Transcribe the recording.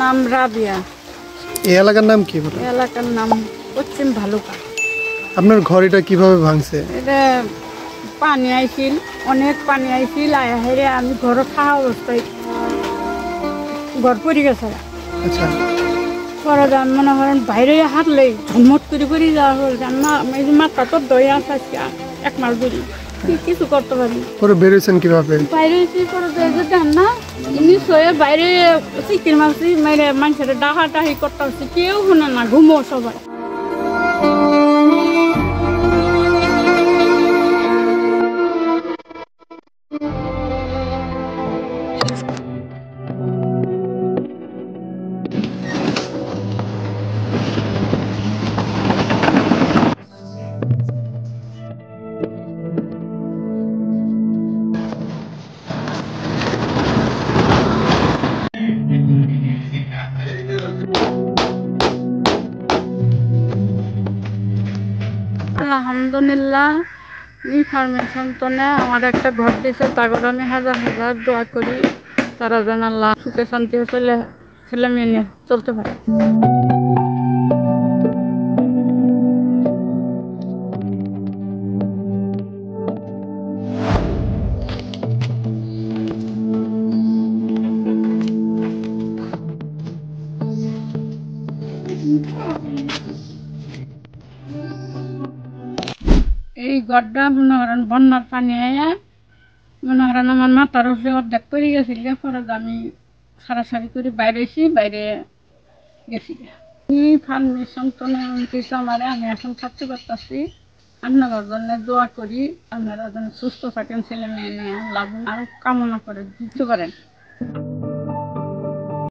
নাম রাবিয়া। এই এলাকার নাম কি বলে? এলাকার নাম পশ্চিম ভালুকা। আপনার ঘর এটা কিভাবে ভাঙছে? এটা পানি আইছিল, অনেক পানি আইছিল, আয়া হেরে আমি ঘর থাকা অবস্থায় ঘর পড়ে গেছে। আচ্ছা, পরে যান মনে করেন বাইরে হাঁটলেই ঝুমট করে যাওয়া হল। এই যে মাথা তো দই আছে আজকে 1 মাস ধরে, কিছু করতে পারি। পরে বেরোয়েছেন কিভাবে? বাইরে এসে পরে দেন না এমনি শোয়ে বাইরে চিকির মারছি, মেরে মানুষের ডাহা ডাহি করতে হচ্ছে, কেউ শুনে না, ঘুমো সবাই। আলহামদুলিল্লাহ, ইনফরমেশন তো না আমার একটা ঘর দিয়েছে, তারপর আমি হাজার হাজার দোয়া করি তারা যেন আল্লাহ সুখে শান্তি ছেলে মেয়ে নিয়ে চলতে পারে। এই ঘরটা মনে করেন বন্যার পানি আয়া মনে করেন আমার মাথার উপরে অর্ধেক পড়ে গেছিল। পরে আমি সারাসারি করে বাইরে এসি, বাইরে গেছি। ফার্মেশন তো কিছু আমার, আমি এখন থাকতে পারতেছি। আপনার জন্য দোয়া করি, আপনারা যেন সুস্থ থাকেন, ছেলে মেয়ে নিয়ে লাভ আরো কামনা করে দিতে পারেন।